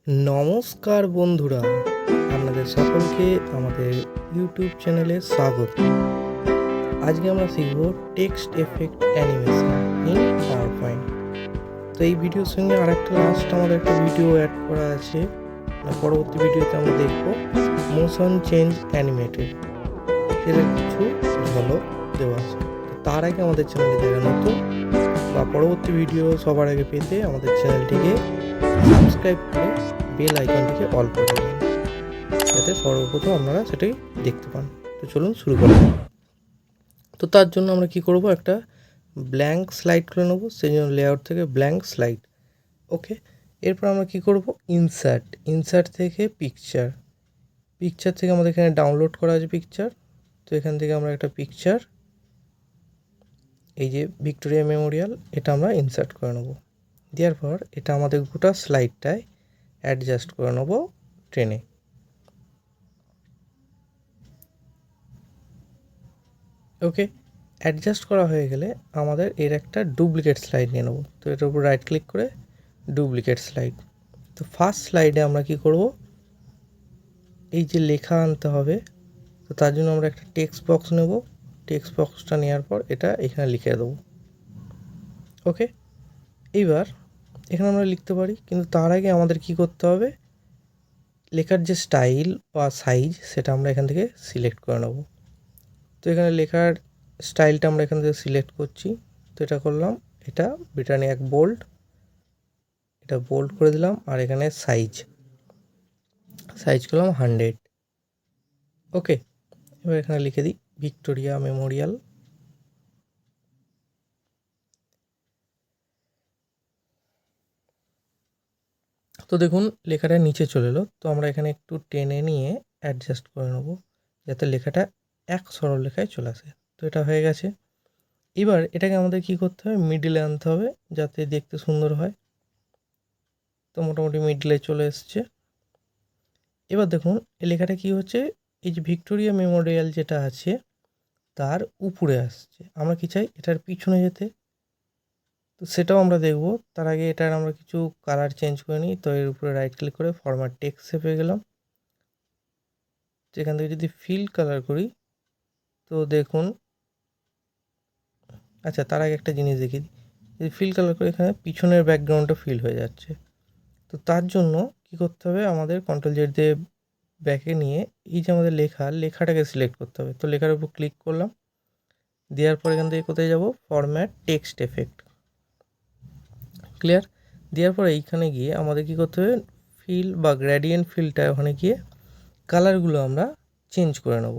নমস্কার বন্ধুরা, আপনাদের সকলকে আমাদের ইউটিউব চ্যানেলে স্বাগত। আজকে আমরা শিখব text effect animation in power point. তো এই ভিডিওর সঙ্গে আরেকটা লাস্ট আমাদের একটা ভিডিও অ্যাড করা আছে, পরবর্তী ভিডিওতে আমরা দেখব মোশন চেঞ্জ অ্যানিমেটেড, সেটা কিছু ঝলক দেওয়া আছে। তার আগে আমাদের চ্যানেলে যারা নতুন বা পরবর্তী ভিডিও সবার আগে পেতে আমাদের চ্যানেলটিকে সাবস্ক্রাইব করে বেল আইকনটিকে অল করে দেবেন, যাতে সর্বপ্রথম আপনারা সেটাই দেখতে পান। তো চলুন শুরু করা যাক। তো তার জন্য আমরা কি করব, একটা ব্ল্যাঙ্ক স্লাইড করে নেব। সেই জন্য লেআউট থেকে ব্ল্যাঙ্ক স্লাইড। ওকে, এরপর আমরা কি করব, ইনসার্ট থেকে পিকচার থেকে আমাদের এখানে ডাউনলোড করা আছে পিকচার। তো এখান থেকে আমরা একটা পিকচার, এই যে ভিক্টোরিয়া মেমোরিয়াল, এটা আমরা ইনসার্ট করে নেব। দেওয়ার পর এটা আমাদের গোটা স্লাইডটায় অ্যাডজাস্ট করে নেব ট্রেনে। ওকে, অ্যাডজাস্ট করা হয়ে গেলে আমাদের এর একটা ডুপ্লিকেট স্লাইড নিয়ে নেব। তো এটার উপর রাইট ক্লিক করে ডুপ্লিকেট স্লাইড। তো ফার্স্ট স্লাইডে আমরা কি করব, এই যে লেখা আনতে হবে। তো তার জন্য আমরা একটা টেক্সট বক্স নেব। টেক্সট বক্সটা নেওয়ার পর এটা এখানে লিখে দেবো। ওকে, এইবার এখানে আমরা লিখতে পারি, কিন্তু তার আগে আমাদের কি করতে হবে, লেখার যে স্টাইল বা সাইজ সেটা আমরা এখান থেকে সিলেক্ট করে নেব। তো এখানে লেখার স্টাইলটা আমরা এখান থেকে সিলেক্ট করছি। তো এটা করলাম, এটা ব্রিটানিয়া বোল্ড, এটা বোল্ড করে দিলাম। আর এখানে সাইজ করলাম 100। ওকে, এবার এখানে লিখে দিই ভিক্টোরিয়া মেমোরিয়াল। তো দেখুন লেখাটা নিচে চলে এলো। তো আমরা এখানে একটু টেনে নিয়ে অ্যাডজাস্ট করে নেব, যাতে লেখাটা এক সরল লেখায় চলে আসে। তো এটা হয়ে গেছে। এবার এটাকে আমাদের কি করতে হবে, মিডিলে আনতে হবে, যাতে দেখতে সুন্দর হয়। তো মোটামুটি মিডলে চলে এসছে। এবার দেখুন এই লেখাটা কি হচ্ছে, এই যে ভিক্টোরিয়া মেমোরিয়াল যেটা আছে তার উপরে আসছে। আমরা কি চাই, এটার পিছনে যেতে। তো সেটাও আমরা দেখব। তার আগে এটার আমরা কিছু কালার চেঞ্জ করে নিই। তো এর উপরে রাইট ক্লিক করে ফরম্যাট টেক্সট শেপে গেলাম। এখান থেকে যদি ফিল কালার করি, তো দেখুন, আচ্ছা তার আগে একটা জিনিস দেখি, যদি ফিল কালার করে এখানে পিছনের ব্যাকগ্রাউন্ডটা ফিল হয়ে যাচ্ছে। তো তার জন্য কি করতে হবে, আমাদের কন্ট্রোল জেড দিয়ে ব্যাকে নিয়ে এই যে আমাদের লেখাটাকে সিলেক্ট করতে হবে। তো লেখার উপর ক্লিক করলাম, দেওয়ার পর এখান থেকে কোথায় যাব, ফরম্যাট টেক্সট এফেক্ট, ক্লিয়ার। দেওয়ার পর এইখানে গিয়ে আমাদের কি করতে হবে, ফিল বা গ্রেডিয়েন্ট ফিলটা ওখানে গিয়ে কালারগুলো আমরা চেঞ্জ করে নেব।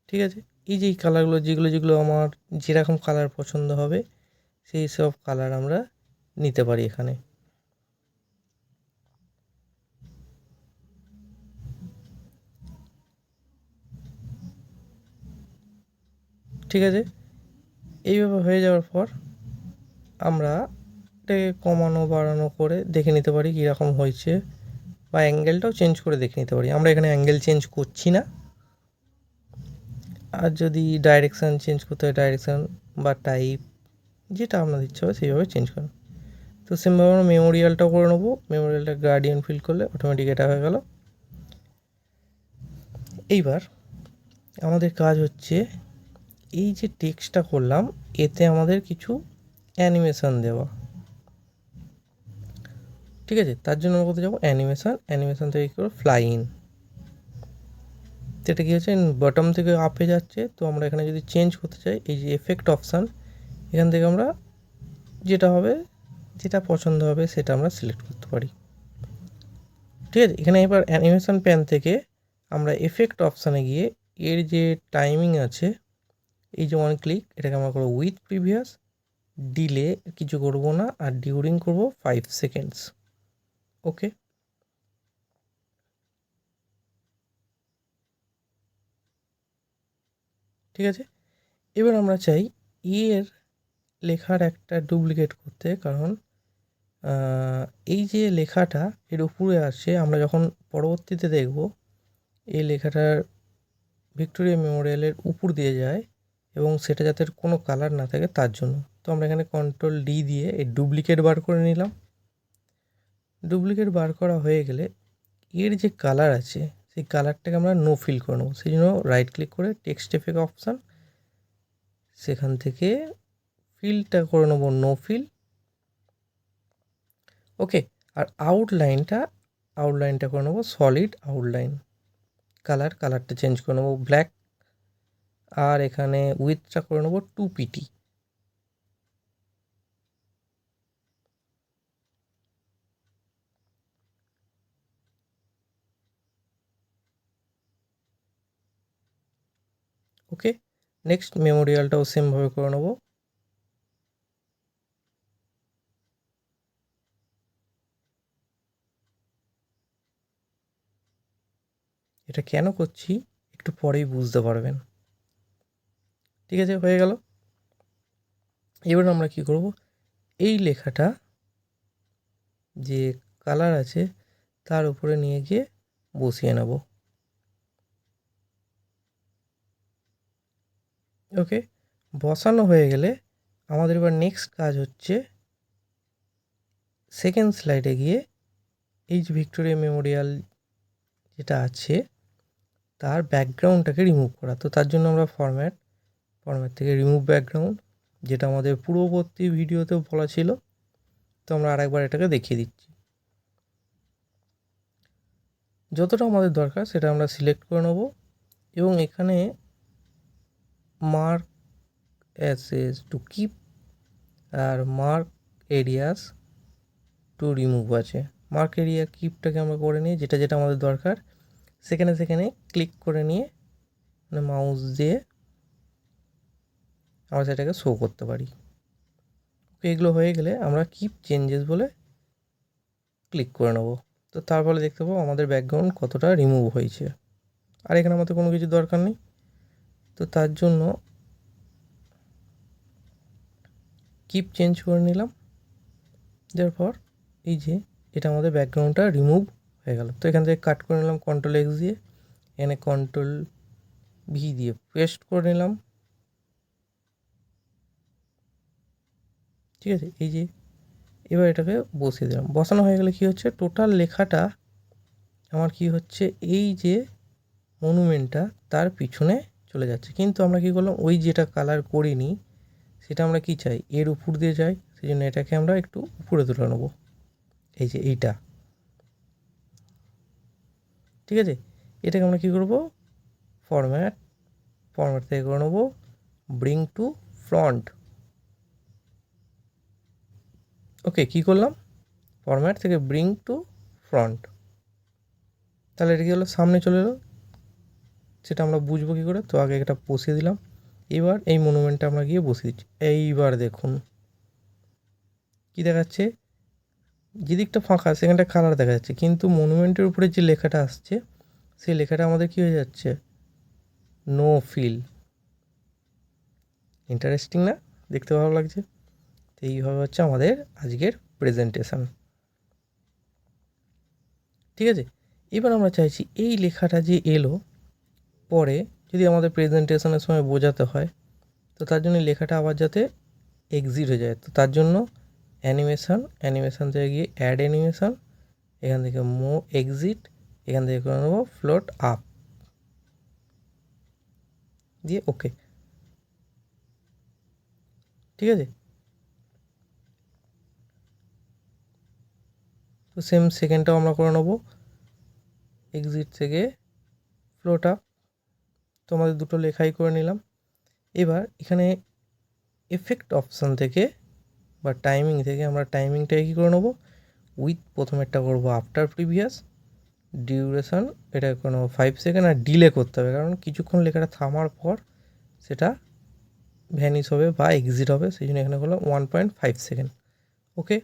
ঠিক আছে, এই যে এই কালারগুলো যেগুলো আমার যেরকম কালার পছন্দ হবে সেই সব কালার আমরা নিতে পারি এখানে। ঠিক আছে, এইভাবে হয়ে যাওয়ার পর আমরা এটাকে কমানো বাড়ানো করে দেখে নিতে পারি কীরকম হয়েছে, বা অ্যাঙ্গেলটাও চেঞ্জ করে দেখে নিতে পারি। আমরা এখানে অ্যাঙ্গেল চেঞ্জ করছি না। আর যদি ডাইরেকশান চেঞ্জ করতে হয়, ডাইরেকশান বা টাইপ যেটা আপনাদের ইচ্ছা হবে সেইভাবে চেঞ্জ করুন। তো সেমভাবে আমরা মেমোরিয়ালটাও করে নেবো। মেমোরিয়ালটা গার্ডিয়ান ফিল করলে অটোমেটিক এটা হয়ে গেল। এইবার আমাদের কাজ হচ্ছে, এই যে টেক্সটটা করলাম এতে আমাদের কিছু অ্যানিমেশন দেওয়া। ঠিক আছে, তার জন্য আমরা কোথায় যাবো, অ্যানিমেশন থেকে কী করবো, ফ্লাই ইন। তো এটা কী হচ্ছে, বটম থেকে আপে যাচ্ছে। তো আমরা এখানে যদি চেঞ্জ করতে চাই, এই যে এফেক্ট অপশান, এখান থেকে আমরা যেটা পছন্দ হবে সেটা আমরা সিলেক্ট করতে পারি। ঠিক আছে, এখানে এবার অ্যানিমেশন প্যান থেকে আমরা এফেক্ট অপশানে গিয়ে এর যে টাইমিং আছে, এই যে 1 ক্লিক, এটাকে আমরা করবো উইথ প্রিভিয়াস, ডিলে কিছু করব না, আর ডিউরিং করব 5 সেকেন্ডস। ওকে, ঠিক আছে। এবার আমরা চাই এর লেখার একটা ডুপ্লিকেট করতে, কারণ এই যে লেখাটা এর উপরে আসে, আমরা যখন পরবর্তীতে দেখব এই লেখাটার ভিক্টোরিয়া মেমোরিয়ালের উপর দিয়ে যায়, এবং সেটা যাতে কোনো কালার না থাকে তার জন্য। তো আমরা এখানে কন্ট্রোল ডি দিয়ে এই ডুপ্লিকেট বার করে নিলাম। ডুপ্লিকেট বার করা হয়ে গেলে এর যে কালার আছে সেই কালারটাকে আমরা নো ফিল করে নেবো। সেই জন্য রাইট ক্লিক করে টেক্সট এফেক্ট অপশান, সেখান থেকে ফিলটা করে নেবো নো ফিল। ওকে, আর আউটলাইনটা করে নেবো সলিড আউটলাইন। কালারটা চেঞ্জ করে নেবো ব্ল্যাক। আর এখানে উইথটা করে নেবো 2pt। ওকে, নেক্সট মেমোরিয়ালটাও সেমভাবে করে নেবো। এটা কেন করছি একটু পরেই বুঝতে পারবেন। ঠিক আছে, হয়ে গেল। এবার আমরা কি করব, এই লেখাটা যে কালার আছে তার উপরে নিয়ে গিয়ে বসিয়ে নেব। ওকে, বসানো হয়ে গেলে আমাদের এবার নেক্সট কাজ হচ্ছে সেকেন্ড স্লাইডে গিয়ে এই যে ভিক্টোরিয়া মেমোরিয়াল যেটা আছে তার ব্যাকগ্রাউন্ডটাকে রিমুভ করা। তো তার জন্য আমরা ফরম্যাট থেকে রিমুভ ব্যাকগ্রাউন্ড, যেটা আমাদের পূর্ববর্তী ভিডিওতেও বলা ছিল, তো আমরা আরেকবার এটাকে দেখিয়ে দিচ্ছি। যতটা আমাদের দরকার সেটা আমরা সিলেক্ট করে নেব এবং এখানে মার্ক অ্যাসেস টু কিপ আর মার্ক এরিয়াস টু রিমুভ আছে। মার্ক এরিয়া কিপটাকে আমরা করে নিই, যেটা আমাদের দরকার সেখানে ক্লিক করে নিয়ে মানে মাউস দিয়ে আমরা সেটাকে শো করতে পারি। ওকে, এগুলো হয়ে গেলে আমরা কিপ চেঞ্জেস বলে ক্লিক করে নেব। তো তার ফলে দেখতে পাবো আমাদের ব্যাকগ্রাউন্ড কতটা রিমুভ হয়েছে। আর এখানে আমাদের কোনো কিছু দরকার নেই। তো তার জন্য কিপ চেঞ্জ করে নিলাম, দেওয়ার পর এই যে এটা আমাদের ব্যাকগ্রাউন্ডটা রিমুভ হয়ে গেল। তো এখান থেকে কাট করে নিলাম কন্ট্রোল এক্স দিয়ে, এখানে কন্ট্রোল ভি দিয়ে পেস্ট করে নিলাম। ঠিক আছে, এই যে এবার এটাকে বসিয়ে দিলাম। বসানো হয়ে গেলে কী হচ্ছে, টোটাল লেখাটা আমার কি হচ্ছে এই যে মনুমেন্টটা তার পিছনে চলে যাচ্ছে। কিন্তু আমরা কি করলাম, ওই যেটা কালার করিনি সেটা আমরা কি চাই, এর উপর দিয়ে যাই। সেই জন্য এটাকে আমরা একটু উপরে তুলে নেবো, এই যে এইটা। ঠিক আছে, এটাকে আমরা কী করবো, ফরম্যাট থেকে করে নেবো ব্রিং টু ফ্রন্ট। ওকে, কী করলাম, ফরম্যাট থেকে ব্রিং টু ফ্রন্ট। তাহলে এটা কী হলো, সামনে চলে এলো। সেটা আমরা বুঝবো কী করে, তো আগে এটা বসিয়ে দিলাম। এবার এই মনুমেন্টটা আমরা গিয়ে বসিয়ে দিচ্ছি। এইবার দেখুন কী দেখাচ্ছে, যেদিকটা ফাঁকা সেখানটা কালার দেখা যাচ্ছে, কিন্তু মনুমেন্টের উপরে যে লেখাটা আসছে সেই লেখাটা আমাদের কী হয়ে যাচ্ছে, নো ফিল। ইন্টারেস্টিং না, দেখতে ভালো লাগছে। তো এইভাবে হচ্ছে আমাদের আজকের প্রেজেন্টেশন। ঠিক আছে, এবার আমরা চাইছি এই লেখাটা যে এলো পরে যদি আমাদের প্রেজেন্টেশনের সময় বোঝাতে হয়, তো তার জন্য লেখাটা আবার যাতে এক্সিট হয়ে যায়। তো তার জন্য অ্যানিমেশান থেকে গিয়ে অ্যাড অ্যানিমেশান, এখান থেকে এক্সিট, এখান থেকে করে নেবো ফ্লোট আপ দিয়ে ওকে। ঠিক আছে, তো সেম সেকেন্ডটাও আমরা করে নেবো এক্সিট থেকে ফ্লোট আপ। তো আমাদের দুটো লেখাই করে নিলাম। এবার এখানে এফেক্ট অপশান থেকে বা টাইমিং থেকে আমরা টাইমিংটাকে কী করে নেবো, উইথ প্রথমেরটা করবো আফটার প্রিভিয়াস, ডিউরেশন এটা করে নেবো 5 সেকেন্ড, আর ডিলে করতে হবে কারণ কিছুক্ষণ লেখাটা থামার পর সেটা ভ্যানিশ হবে বা এক্সিট হবে। সেই জন্য এখানে করলাম 1.5 সেকেন্ড। ওকে,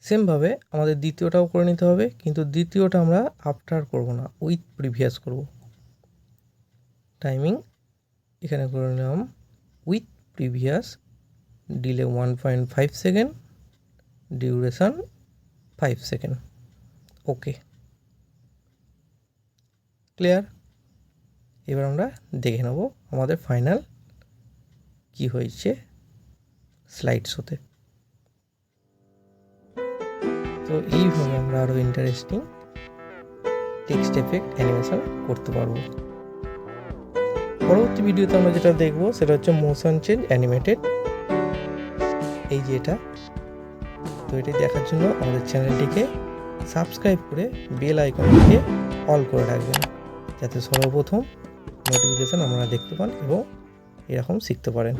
সেমভাবে আমাদের দ্বিতীয়টাও করে নিতে হবে, কিন্তু দ্বিতীয়টা আমরা আফটার করব না, উইথ প্রিভিয়াস করব। টাইমিং এখানে করে নিলাম with previous, delay 1.5 second, duration 5 second. Okay, clear. এবার আমরা দেখে নেব আমাদের ফাইনাল কি হয়েছে স্লাইড শোতে। তো এইভাবে আমরা আরও ইন্টারেস্টিং টেক্সট এফেক্ট অ্যানিমেশন করতে পারবো। পরবর্তী ভিডিওতে আমরা যেটা দেখবো সেটা হচ্ছে মোশন চেঞ্জ অ্যানিমেটেড, এই যে এটা। তো এটি দেখার জন্য আমাদের চ্যানেলটিকে সাবস্ক্রাইব করে বেল আইকনটিকে অল করে রাখবেন, যাতে সর্বপ্রথম নোটিফিকেশান আপনারা দেখতে পান এবং এরকম শিখতে পারেন।